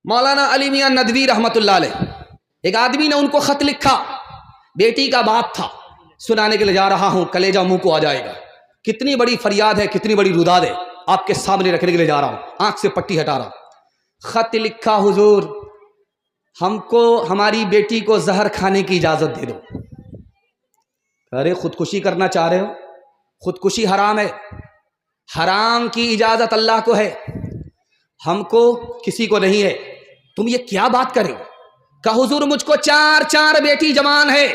مولانا علی میاں ندوی رحمۃ اللہ علیہ، ایک آدمی نے ان کو خط لکھا، بیٹی کا باپ تھا، سنانے کے لیے جا رہا ہوں، کلیجہ منہ کو آ جائے گا، کتنی بڑی فریاد ہے، کتنی بڑی روداد ہے، آپ کے سامنے رکھنے کے لیے جا رہا ہوں، آنکھ سے پٹی ہٹا رہا ہوں۔ خط لکھا، حضور ہم کو ہماری بیٹی کو زہر کھانے کی اجازت دے دو۔ ارے خودکشی کرنا چاہ رہے ہو؟ خودکشی حرام ہے، حرام کی اجازت اللہ کو ہے، ہم کو کسی کو نہیں ہے، تم یہ کیا بات کرے ہو؟ کہ حضور مجھ کو چار بیٹی جوان ہے،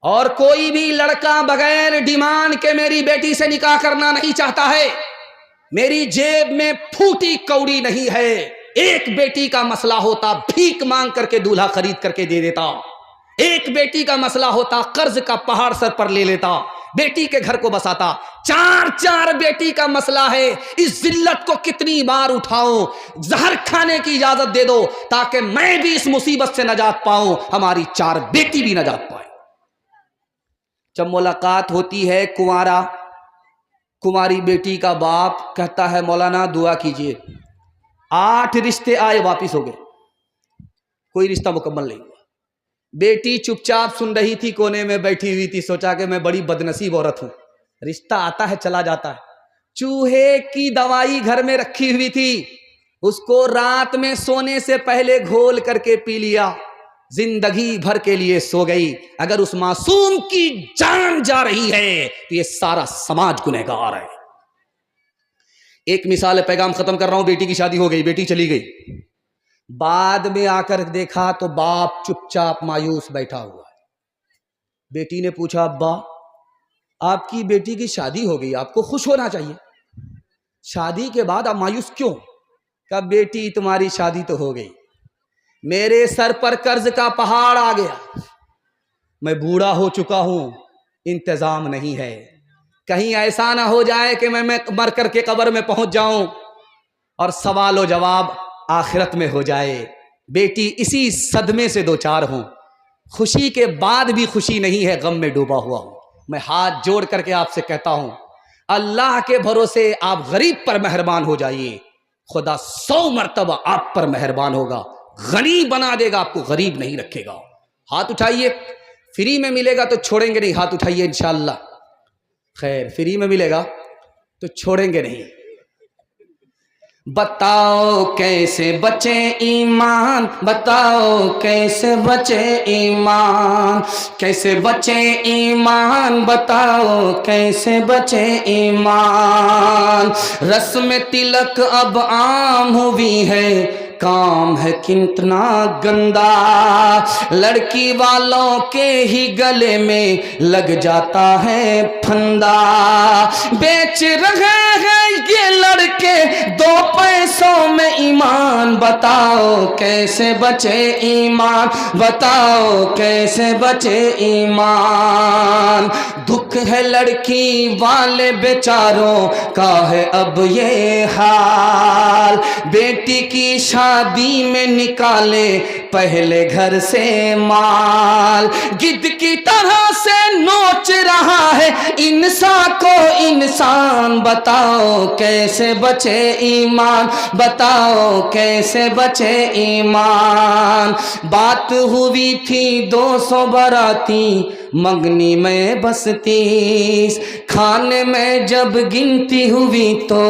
اور کوئی بھی لڑکا بغیر ڈیمانڈ کے میری بیٹی سے نکاح کرنا نہیں چاہتا ہے، میری جیب میں پھوٹی کوڑی نہیں ہے، ایک بیٹی کا مسئلہ ہوتا بھیک مانگ کر کے دولہا خرید کر کے دے دیتا، ایک بیٹی کا مسئلہ ہوتا قرض کا پہاڑ سر پر لے لیتا، بیٹی کے گھر کو بساتا، چار بیٹی کا مسئلہ ہے، اس ذلت کو کتنی بار اٹھاؤں؟ زہر کھانے کی اجازت دے دو تاکہ میں بھی اس مصیبت سے نجات پاؤں، ہماری 4 بیٹی بھی نجات پائے۔ جب ملاقات ہوتی ہے کماری بیٹی کا باپ کہتا ہے مولانا دعا کیجئے، 8 رشتے آئے واپس ہو گئے، کوئی رشتہ مکمل نہیں ہوا۔ بیٹی چپ چاپ سن رہی تھی، کونے میں بیٹھی ہوئی تھی، سوچا کہ میں بڑی بدنصیب عورت ہوں، رشتہ آتا ہے چلا جاتا ہے۔ چوہے کی دوائی گھر میں رکھی ہوئی تھی، اس کو رات میں سونے سے پہلے گھول کر کے پی لیا، زندگی بھر کے لیے سو گئی۔ اگر اس معصوم کی جان جا رہی ہے تو یہ سارا سماج گنہگار ہے۔ ایک مثال ہے، پیغام ختم کر رہا ہوں۔ بیٹی کی شادی ہو گئی، بیٹی چلی گئی، بعد میں آ کر دیکھا تو باپ چپ چاپ مایوس بیٹھا ہوا ہے۔ بیٹی نے پوچھا ابا آپ کی بیٹی کی شادی ہو گئی، آپ کو خوش ہونا چاہیے، شادی کے بعد آپ مایوس کیوں؟ کہا بیٹی تمہاری شادی تو ہو گئی، میرے سر پر قرض کا پہاڑ آ گیا، میں بوڑھا ہو چکا ہوں، انتظام نہیں ہے، کہیں ایسا نہ ہو جائے کہ میں مر کر کے قبر میں پہنچ جاؤں اور سوال و جواب آخرت میں ہو جائے۔ بیٹی اسی صدمے سے دوچار ہوں، خوشی کے بعد بھی خوشی نہیں ہے، غم میں ڈوبا ہوا ہوں۔ میں ہاتھ جوڑ کر کے آپ سے کہتا ہوں، اللہ کے بھروسے آپ غریب پر مہربان ہو جائیے، خدا 100 مرتبہ آپ پر مہربان ہوگا، غنی بنا دے گا، آپ کو غریب نہیں رکھے گا۔ ہاتھ اٹھائیے، فری میں ملے گا تو چھوڑیں گے نہیں، ہاتھ اٹھائیے انشاءاللہ۔ خیر فری میں ملے گا تو چھوڑیں گے نہیں۔ بتاؤ کیسے بچے ایمان، بتاؤ کیسے بچے ایمان، کیسے بچے ایمان، بتاؤ کیسے بچے ایمان۔ رسم تلک اب عام ہوئی ہے، کام ہے کتنا گندا، لڑکی والوں کے ہی گلے میں لگ جاتا ہے پھندا، بیچ رہے ہیں یہ لڑکے 2 پیسوں میں ایمان، بتاؤ کیسے بچے ایمان، بتاؤ کیسے بچے ایمان۔ دکھ ہے لڑکی والے بیچاروں کا ہے اب یہ حال، بیٹی کی شادی میں نکالے پہلے گھر سے مال، گدھ کی طرح سے نوچ رہا ہے انسان کو انسان، بتاؤ کیسے بچے ایمان، بتاؤ کیسے بچے ایمان۔ بات ہوئی تھی 200 باراتی، منگنی میں بس 30، کھانے میں جب گنتی ہوئی تو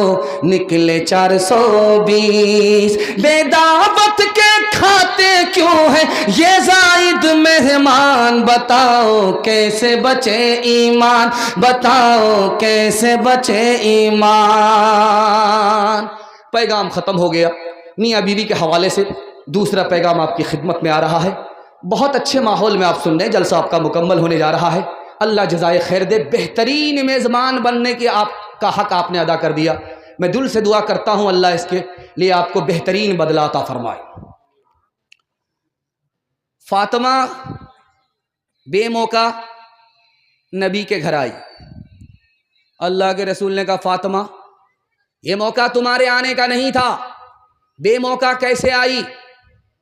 نکلے 420، بے دعوت کے کھاتے کیوں ہیں یہ زائد مہمان، بتاؤ کیسے بچے ایمان، بتاؤ کیسے بچے ایمان۔ پیغام ختم ہو گیا۔ میاں بیوی کے حوالے سے دوسرا پیغام آپ کی خدمت میں آ رہا ہے۔ بہت اچھے ماحول میں آپ سن رہے ہیں، جلسہ آپ کا مکمل ہونے جا رہا ہے، اللہ جزائے خیر دے، بہترین میزبان بننے کی آپ کا حق آپ نے ادا کر دیا۔ میں دل سے دعا کرتا ہوں اللہ اس کے لیے آپ کو بہترین بدلہ عطا فرمائے۔ فاطمہ بے موقع نبی کے گھر آئی، اللہ کے رسول نے کہا فاطمہ یہ موقع تمہارے آنے کا نہیں تھا، بے موقع کیسے آئی؟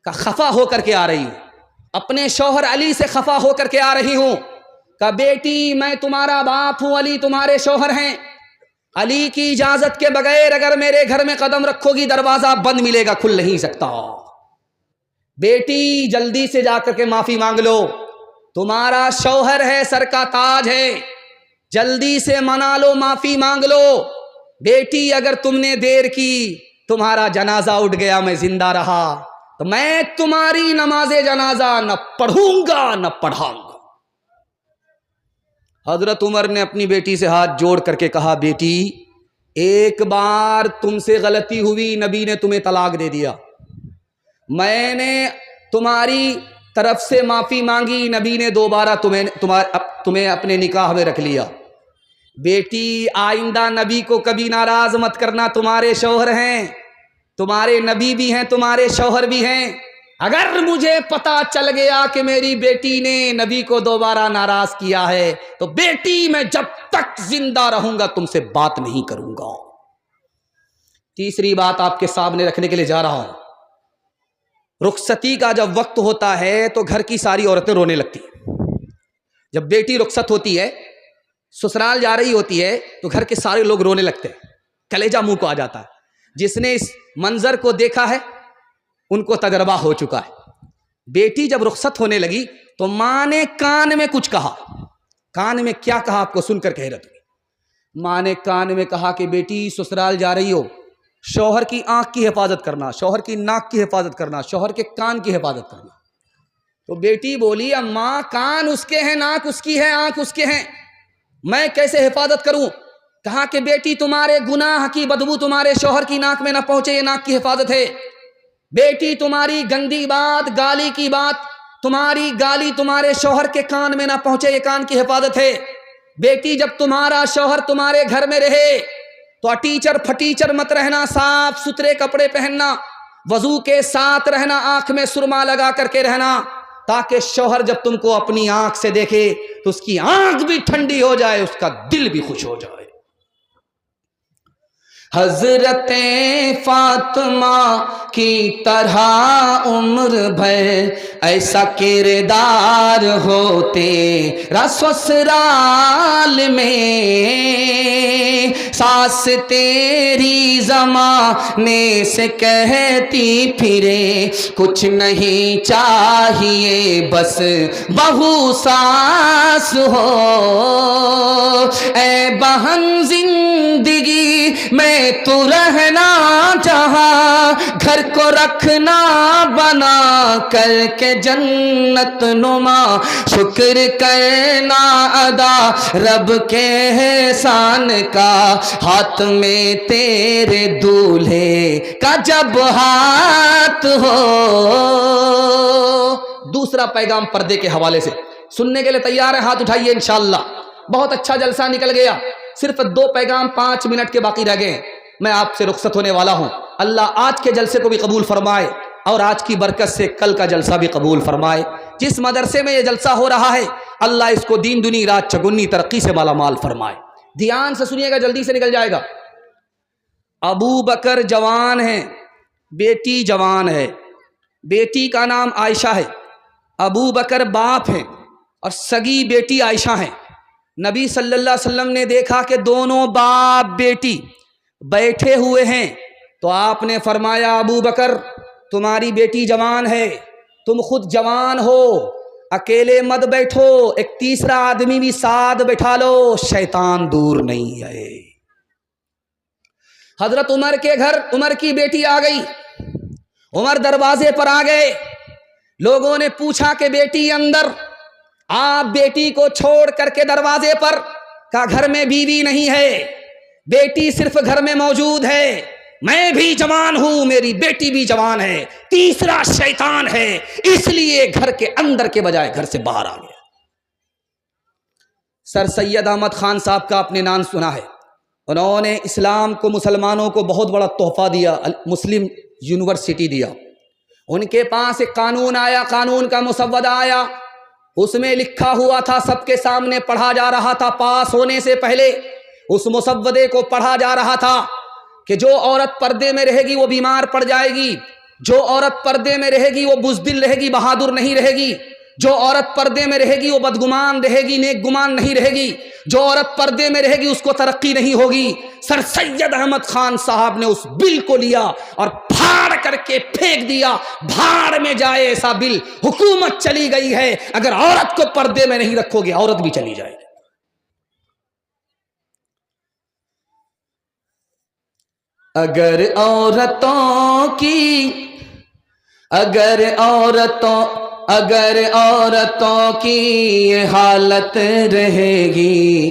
کہ خفا ہو کر کے آ رہی ہوں، اپنے شوہر علی سے خفا ہو کر کے آ رہی ہوں۔ کہ بیٹی میں تمہارا باپ ہوں، علی تمہارے شوہر ہیں، علی کی اجازت کے بغیر اگر میرے گھر میں قدم رکھو گی دروازہ بند ملے گا، کھل نہیں سکتا۔ بیٹی جلدی سے جا کر کے معافی مانگ لو، تمہارا شوہر ہے، سر کا تاج ہے، جلدی سے منا لو، معافی مانگ لو۔ بیٹی اگر تم نے دیر کی، تمہارا جنازہ اٹھ گیا، میں زندہ رہا تو میں تمہاری نماز جنازہ نہ پڑھوں گا نہ پڑھاؤں گا۔ حضرت عمر نے اپنی بیٹی سے ہاتھ جوڑ کر کے کہا، بیٹی ایک بار تم سے غلطی ہوئی، نبی نے تمہیں طلاق دے دیا، میں نے تمہاری طرف سے معافی مانگی، نبی نے دوبارہ تمہیں اپنے نکاح میں رکھ لیا۔ بیٹی آئندہ نبی کو کبھی ناراض مت کرنا، تمہارے شوہر ہیں، تمہارے نبی بھی ہیں، تمہارے شوہر بھی ہیں۔ اگر مجھے پتا چل گیا کہ میری بیٹی نے نبی کو دوبارہ ناراض کیا ہے تو بیٹی میں جب تک زندہ رہوں گا تم سے بات نہیں کروں گا۔ تیسری بات آپ کے سامنے رکھنے کے لیے جا رہا ہوں، رخصتی کا جب وقت ہوتا ہے تو گھر کی ساری عورتیں رونے لگتی ہیں۔ جب بیٹی رخصت ہوتی ہے، سسرال جا رہی ہوتی ہے تو گھر کے سارے لوگ رونے لگتے ہیں، کلیجہ منہ کو آ جاتا ہے۔ جس نے اس منظر کو دیکھا ہے ان کو تجربہ ہو چکا ہے۔ بیٹی جب رخصت ہونے لگی تو ماں نے کان میں کچھ کہا، کان میں کیا کہا آپ کو سن کر حیرت ہوئی۔ ماں نے کان میں کہا کہ بیٹی سسرال جا رہی ہو، شوہر کی آنکھ کی حفاظت کرنا، شوہر کی ناک کی حفاظت کرنا، شوہر کے کان کی حفاظت کرنا۔ تو بیٹی بولی، اماں کان اس کے ہیں، ناک اس کی ہے، آنکھ اس کے ہیں، میں کیسے حفاظت کروں؟ کہا کہ بیٹی تمہارے گناہ کی بدبو تمہارے شوہر کی ناک میں نہ پہنچے، یہ ناک کی حفاظت ہے۔ بیٹی تمہاری گندی بات، گالی کی بات، تمہاری گالی تمہارے شوہر کے کان میں نہ پہنچے، یہ کان کی حفاظت ہے۔ بیٹی جب تمہارا شوہر تمہارے گھر میں رہے تو اٹیچر پھٹیچر مت رہنا، صاف ستھرے کپڑے پہننا، وضو کے ساتھ رہنا، آنکھ میں سرما لگا کر کے رہنا، تاکہ شوہر جب تم کو اپنی آنکھ سے دیکھے تو اس کی آنکھ بھی ٹھنڈی ہو جائے، اس کا دل بھی خوش ہو جائے۔ حضرت فاطمہ کی طرح عمر بھر ایسا کردار ہو تیرا سسرال میں، ساس تیری زمانے سے کہتی پھرے کچھ نہیں چاہیے بس بہو ساس ہو، اے بہن زندگی میں تو رہنا چاہا، گھر کو رکھنا بنا کر کے جنت نما، شکر کرنا ادا رب کے احسان کا، ہاتھ میں تیرے دولہے کا جب ہاتھ ہو۔ دوسرا پیغام پردے کے حوالے سے سننے کے لیے تیار ہے؟ ہاتھ اٹھائیے انشاءاللہ۔ بہت اچھا جلسہ نکل گیا، صرف 2 پیغام 5 منٹ کے باقی رہ گئے، میں آپ سے رخصت ہونے والا ہوں۔ اللہ آج کے جلسے کو بھی قبول فرمائے اور آج کی برکت سے کل کا جلسہ بھی قبول فرمائے۔ جس مدرسے میں یہ جلسہ ہو رہا ہے اللہ اس کو دین دنی رات چگنی ترقی سے مالا مال فرمائے۔ دھیان سے سنیے گا، جلدی سے نکل جائے گا۔ ابو بکر جوان ہیں، بیٹی جوان ہے، بیٹی کا نام عائشہ ہے، ابو بکر باپ ہیں اور سگی بیٹی عائشہ ہیں۔ نبی صلی اللہ علیہ وسلم نے دیکھا کہ دونوں باپ بیٹی بیٹھے ہوئے ہیں تو آپ نے فرمایا ابو بکر تمہاری بیٹی جوان ہے، تم خود جوان ہو، اکیلے مت بیٹھو، ایک تیسرا آدمی بھی ساتھ بٹھا لو، شیطان دور نہیں ہے۔ حضرت عمر کے گھر عمر کی بیٹی آ گئی، عمر دروازے پر آ گئے، لوگوں نے پوچھا کہ بیٹی اندر، آپ بیٹی کو چھوڑ کر کے دروازے پر، کہا گھر میں بیوی نہیں ہے، بیٹی صرف گھر میں موجود ہے، میں بھی جوان ہوں، میری بیٹی بھی جوان ہے، تیسرا شیطان ہے، اس لیے گھر کے اندر کے بجائے گھر سے باہر آ گیا۔ سر سید احمد خان صاحب کا آپ نے نام سنا ہے، انہوں نے اسلام کو مسلمانوں کو بہت بڑا تحفہ دیا، مسلم یونیورسٹی دیا۔ ان کے پاس ایک قانون آیا، قانون کا مسودہ آیا، اس میں لکھا ہوا تھا، سب کے سامنے پڑھا جا رہا تھا، پاس ہونے سے پہلے اس مسودے کو پڑھا جا رہا تھا کہ جو عورت پردے میں رہے گی وہ بیمار پڑ جائے گی، جو عورت پردے میں رہے گی وہ بزدل رہے گی، بہادر نہیں رہے گی، جو عورت پردے میں رہے گی وہ بدگمان رہے گی، نیک گمان نہیں رہے گی۔ جو عورت پردے میں رہے گی اس کو ترقی نہیں ہوگی۔ سر سید احمد خان صاحب نے اس بل کو لیا اور پھاڑ کر کے پھینک دیا، بھاڑ میں جائے ایسا بل، حکومت چلی گئی ہے، اگر عورت کو پردے میں نہیں رکھو گے عورت بھی چلی جائے گی۔ اگر عورتوں کی یہ حالت رہے گی،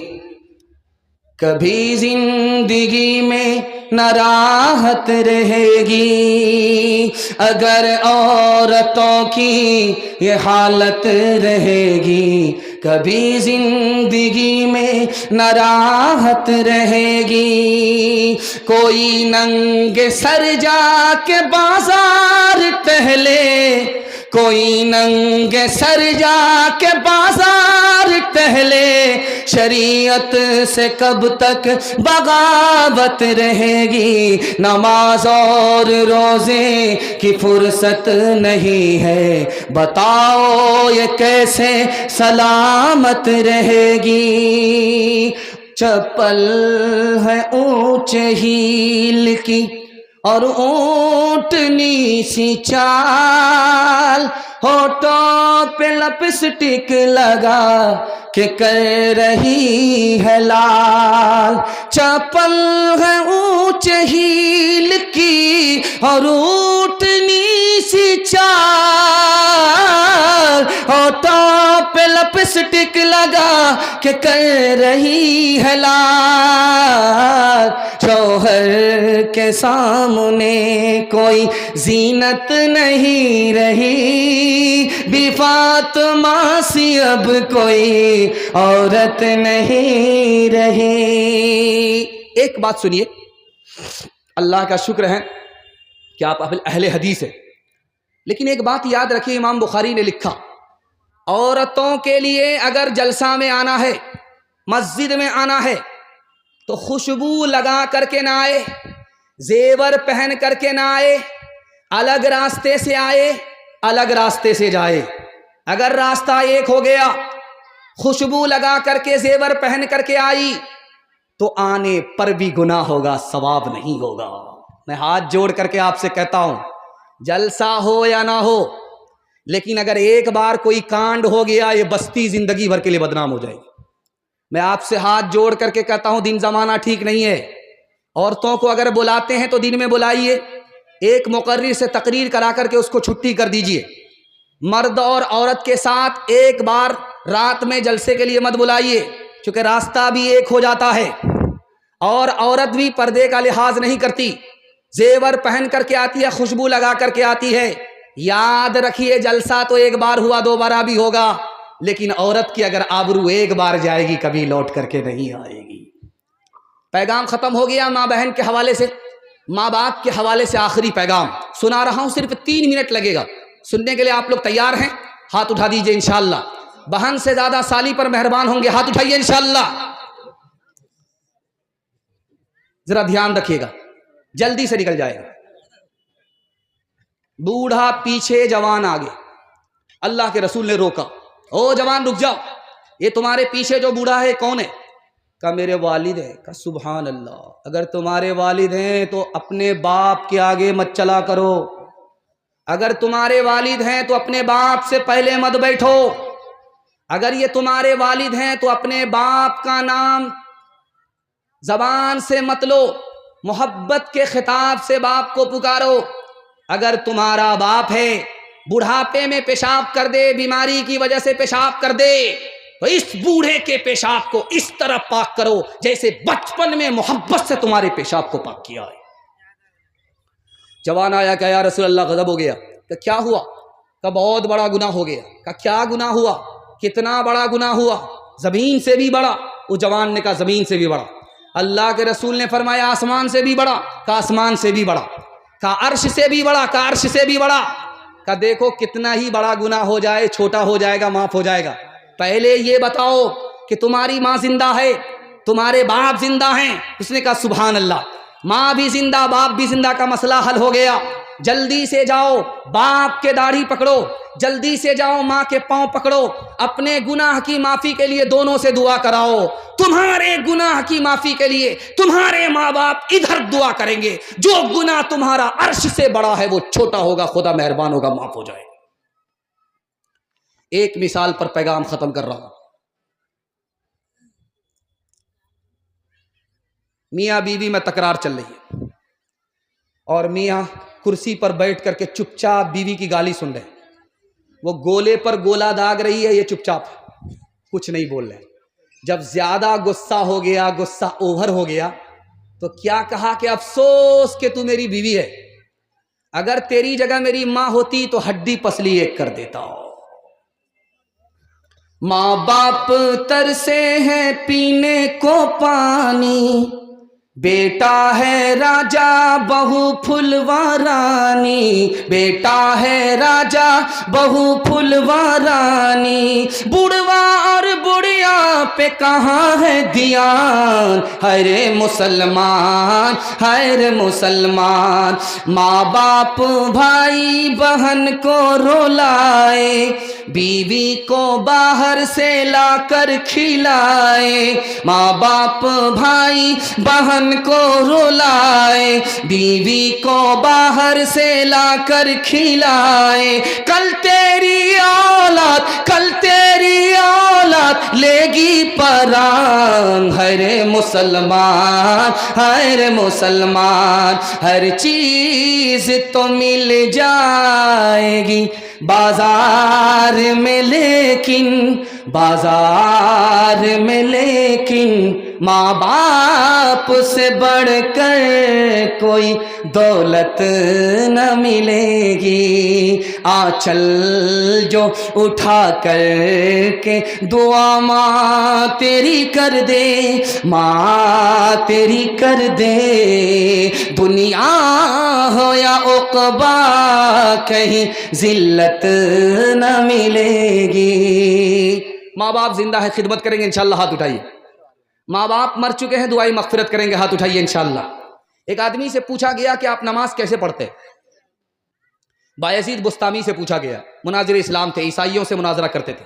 کبھی زندگی میں نہ راحت رہے گی۔ اگر عورتوں کی یہ حالت رہے گی، کبھی زندگی میں نہ راحت رہے گی۔ کوئی ننگے سر جا کے بازار ٹہلے، کوئی ننگے سر جا کے بازار ٹہلے، شریعت سے کب تک بغاوت رہے گی۔ نماز اور روزے کی فرصت نہیں ہے، بتاؤ یہ کیسے سلامت رہے گی۔ چپل ہے اونچے ہیل کی اور اونٹنی سی چال، ہونٹوں پہ لپسٹک لگا کہ کر رہی ہے لال۔ چپل ہے اونچے ہیل کی اور اونٹنی سی چال، ہونٹوں پہ لپسٹک لگا کہ کر رہی ہے لال۔ شوہر کے سامنے کوئی زینت نہیں رہی، بی فاطمہ سی اب کوئی عورت نہیں رہی۔ ایک بات سنیے، اللہ کا شکر ہے کہ آپ اہل حدیث ہیں، لیکن ایک بات یاد رکھیے، امام بخاری نے لکھا عورتوں کے لیے اگر جلسہ میں آنا ہے، مسجد میں آنا ہے تو خوشبو لگا کر کے نہ آئے، زیور پہن کر کے نہ آئے، الگ راستے سے آئے، الگ راستے سے جائے۔ اگر راستہ ایک ہو گیا، خوشبو لگا کر کے زیور پہن کر کے آئی تو آنے پر بھی گناہ ہوگا، ثواب نہیں ہوگا۔ میں ہاتھ جوڑ کر کے آپ سے کہتا ہوں، جلسہ ہو یا نہ ہو، لیکن اگر ایک بار کوئی کانڈ ہو گیا یہ بستی زندگی بھر کے لیے بدنام ہو جائے گی۔ میں آپ سے ہاتھ جوڑ کر کے کہتا ہوں، دن زمانہ ٹھیک نہیں ہے۔ عورتوں کو اگر بلاتے ہیں تو دن میں بلائیے، ایک مقرر سے تقریر کرا کر کے اس کو چھٹی کر دیجئے۔ مرد اور عورت کے ساتھ ایک بار رات میں جلسے کے لیے مت بلائیے، چونکہ راستہ بھی ایک ہو جاتا ہے، اور عورت بھی پردے کا لحاظ نہیں کرتی، زیور پہن کر کے آتی ہے، خوشبو لگا کر کے آتی ہے۔ یاد رکھیے، جلسہ تو ایک بار ہوا، دوبارہ بھی ہوگا، لیکن عورت کی اگر آبرو ایک بار جائے گی کبھی لوٹ کر کے نہیں آئے گی۔ پیغام ختم ہو گیا ماں بہن کے حوالے سے۔ ماں باپ کے حوالے سے آخری پیغام سنا رہا ہوں، صرف 3 منٹ لگے گا سننے کے لیے۔ آپ لوگ تیار ہیں؟ ہاتھ اٹھا دیجئے انشاءاللہ۔ بہن سے زیادہ سالی پر مہربان ہوں گے، ہاتھ اٹھائیے انشاءاللہ۔ ذرا دھیان رکھیے گا، جلدی سے نکل جائے گا۔ بوڑھا پیچھے، جوان آگے۔ اللہ کے رسول نے روکا، او جوان رک جاؤ، یہ تمہارے پیچھے جو بوڑھا ہے کون ہے؟ کہا میرے والد ہیں۔ کہا سبحان اللہ، اگر تمہارے والد ہیں تو اپنے باپ کے آگے مت چلا کرو، اگر تمہارے والد ہیں تو اپنے باپ سے پہلے مت بیٹھو، اگر یہ تمہارے والد ہیں تو اپنے باپ کا نام زبان سے مت لو، محبت کے خطاب سے باپ کو پکارو۔ اگر تمہارا باپ ہے بڑھاپے میں پیشاب کر دے، بیماری کی وجہ سے پیشاب کر دے، تو اس بوڑھے کے پیشاب کو اس طرح پاک کرو جیسے بچپن میں محبت سے تمہارے پیشاب کو پاک کیا ہے۔ جوان آیا کہ یا رسول اللہ غضب ہو گیا۔ کہ کیا ہوا؟ کہ بہت بڑا گناہ ہو گیا۔ کہ کیا گناہ ہوا؟ کتنا بڑا گناہ ہوا؟ زمین سے بھی بڑا۔ وہ جوان نے کہا زمین سے بھی بڑا۔ اللہ کے رسول نے فرمایا آسمان سے بھی بڑا۔ کہ آسمان سے بھی بڑا۔ کہ عرش سے بھی بڑا۔ کہ عرش سے بھی بڑا۔ کہ دیکھو کتنا ہی بڑا گناہ ہو جائے چھوٹا ہو جائے گا، معاف ہو جائے گا۔ پہلے یہ بتاؤ کہ تمہاری ماں زندہ ہے، تمہارے باپ زندہ ہیں؟ اس نے کہا سبحان اللہ۔ ماں بھی زندہ باپ بھی زندہ کا مسئلہ حل ہو گیا. جلدی سے جاؤ باپ کے داڑھی پکڑو, جلدی سے جاؤ ماں کے پاؤں پکڑو, اپنے گناہ کی معافی کے لیے دونوں سے دعا کراؤ. تمہارے گناہ کی معافی کے لیے تمہارے ماں باپ ادھر دعا کریں گے, جو گناہ تمہارا عرش سے بڑا ہے وہ چھوٹا ہوگا, خدا مہربان ہوگا, معاف ہو جائے. ایک مثال پر پیغام ختم کر رہا ہوں. میاں بیوی میں تکرار چل رہی ہے اور میاں کرسی پر بیٹھ کر کے چپ چاپ بیوی کی گالی سن رہے. وہ گولے پر گولا داغ رہی ہے, یہ چپ چاپ کچھ نہیں بول رہے. جب زیادہ غصہ ہو گیا, غصہ اوور ہو گیا, تو کیا کہا کہ افسوس کہ تو میری بیوی ہے, اگر تیری جگہ میری ماں ہوتی تو ہڈی پسلی ایک کر دیتا. ماں باپ ترسے ہیں پینے کو پانی, بیٹا ہے راجا بہو پھلوارانی, بیٹا ہے راجا بہو پھلوارانی, بڑھوا اور بڑھیا پہ کہاں ہے دھیان, ہرے مسلمان ہر مسلمان. ماں باپ بھائی بہن کو رولائے, بیوی کو باہر سے لا کر کھلائے. ماں باپ بھائی بہن کو رولائے, بیوی کو باہر سے لا کر کھلائے. کل تیری اولاد لے گی پران, ہر مسلمان ہر مسلمان. ہر چیز تو مل جائے گی بازار میں لیکن ماں باپ سے بڑھ کر کوئی دولت نہ ملے گی. آنچل جو اٹھا کر کے دعا ماں تیری کر دے, ماں تیری کر دے, دنیا ہو یا عقبہ کہیں ذلت نہ ملے گی. ماں باپ زندہ ہے, خدمت کریں گے انشاءاللہ, ہاتھ اٹھائیے. ماں باپ مر چکے ہیں, دعائی مغفرت کریں گے, ہاتھ اٹھائیے انشاءاللہ. ایک آدمی سے پوچھا گیا کہ آپ نماز کیسے پڑھتے؟ بایزید بستامی سے پوچھا گیا, مناظر اسلام تھے, عیسائیوں سے مناظرہ کرتے تھے,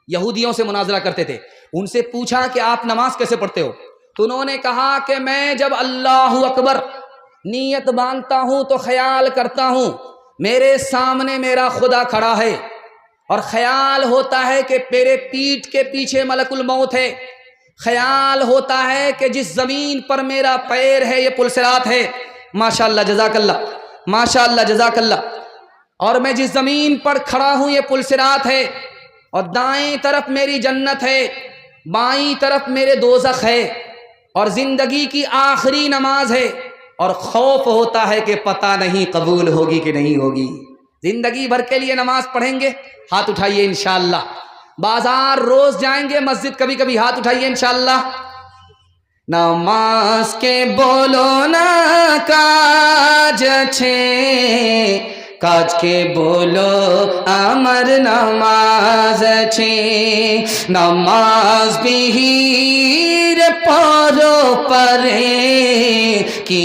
یہودیوں سے مناظرہ کرتے تھے. ان سے پوچھا کہ آپ نماز کیسے پڑھتے ہو؟ تو انہوں نے کہا کہ میں جب اللہ اکبر نیت باندھتا ہوں تو خیال کرتا ہوں میرے سامنے میرا خدا کھڑا ہے, اور خیال ہوتا ہے کہ میرے پیٹھ کے پیچھے ملک الموت ہے, خیال ہوتا ہے کہ جس زمین پر میرا پیر ہے یہ پلسرات ہے, ماشاءاللہ جزاک اللہ, ماشاءاللہ جزاک اللہ, اور میں جس زمین پر کھڑا ہوں یہ پلسرات ہے, اور دائیں طرف میری جنت ہے, بائیں طرف میرے دوزخ ہے, اور زندگی کی آخری نماز ہے, اور خوف ہوتا ہے کہ پتہ نہیں قبول ہوگی کہ نہیں ہوگی. زندگی بھر کے لیے نماز پڑھیں گے, ہاتھ اٹھائیے انشاءاللہ. بازار روز جائیں گے, مسجد کبھی کبھی, ہاتھ اٹھائیے انشاءاللہ. نماز کے بولو نا کاج چھے, কাজ কে বলো আমার নামাজ আছে, নামাজ বিহীর পরো পারে কি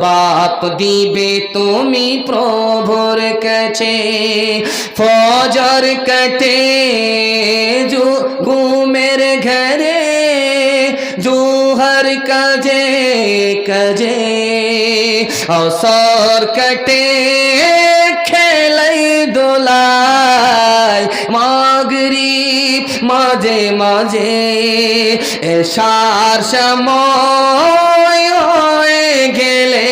বাপ দিবে তুমি প্রভুর কাছে, ফজর কাটে ঘুমের ঘরে জোহর কাজে কাজে, আসর কাটে খেলাই দোলায়, মাগরিব মাঝে মাঝে এশার সময় হয়ে গেলে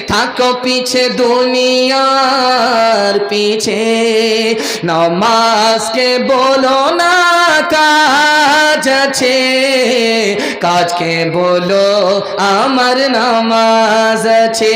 থাকো পিছে দুনিয়ার পিছে, নামাজকে বলো না কাজ আছে, কাজকে বলো আমার নামাজ আছে.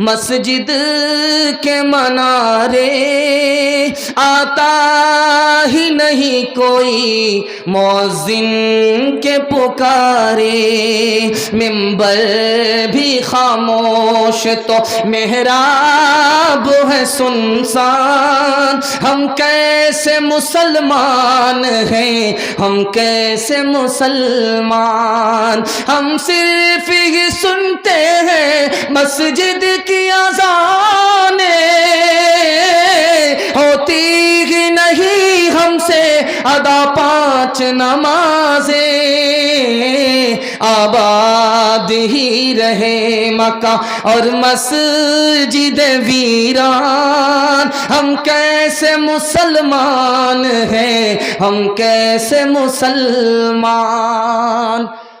مسجد کے منارے آتا ہی نہیں کوئی مؤذن کے پکارے، منبر بھی خاموش تو محراب ہے سنسان، ہم کیسے مسلمان ہیں، ہم کیسے مسلمان، ہم صرف ہی سنتے ہیں مسجد کی اذانیں، ہوتی ہی نہیں ہم سے ادا 5 نمازیں، آباد ہی رہے مکہ اور مسجد ویران، ہم کیسے مسلمان ہیں، ہم کیسے مسلمان۔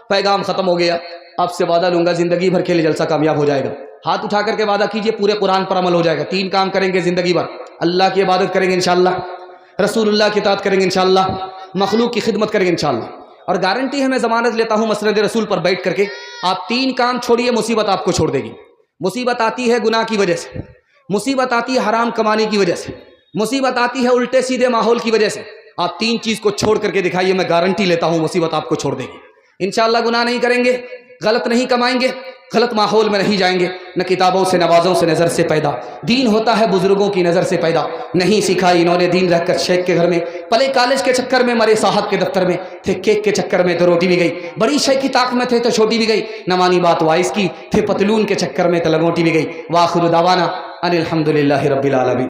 پیغام ختم ہو گیا۔ آپ سے وعدہ لوں گا زندگی بھر کے لیے جلسہ کامیاب ہو جائے گا۔ ہاتھ اٹھا کر کے وعدہ کیجئے پورے قرآن پر عمل ہو جائے گا۔ 3 کام کریں گے زندگی بھر، اللہ کی عبادت کریں گے انشاءاللہ، رسول اللہ کی اطاعت کریں گے انشاءاللہ، مخلوق کی خدمت کریں گے انشاءاللہ، اور گارنٹی ہے میں ضمانت لیتا ہوں مسند رسول پر بیٹھ کر کے، آپ 3 کام چھوڑیے مصیبت آپ کو چھوڑ دے گی۔ مصیبت آتی ہے گناہ کی وجہ سے، مصیبت آتی ہے حرام کمانے کی وجہ سے، مصیبت آتی ہے الٹے سیدھے ماحول کی وجہ سے۔ آپ 3 چیز کو چھوڑ کر کے دکھائیے، میں گارنٹی لیتا ہوں مصیبت آپ کو چھوڑ دے گی انشاءاللہ۔ گناہ نہیں کریں گے، غلط نہیں کمائیں گے، غلط ماحول میں نہیں جائیں گے، نہ کتابوں سے نوازوں سے نظر سے پیدا، دین ہوتا ہے بزرگوں کی نظر سے پیدا، نہیں سکھا انہوں نے دین رہ کر شیخ کے گھر میں، پلے کالج کے چکر میں، مرے صاحب کے دفتر میں، تھے کیک کے چکر میں تو روٹی بھی گئی، بڑی شے کی طاق میں تھے تو چھوٹی بھی گئی، نہ مانی بات وائس کی، تھے پتلون کے چکر میں تو لنگوٹی بھی گئی۔ وآخر دعوانا ان الحمدللہ رب العالمین۔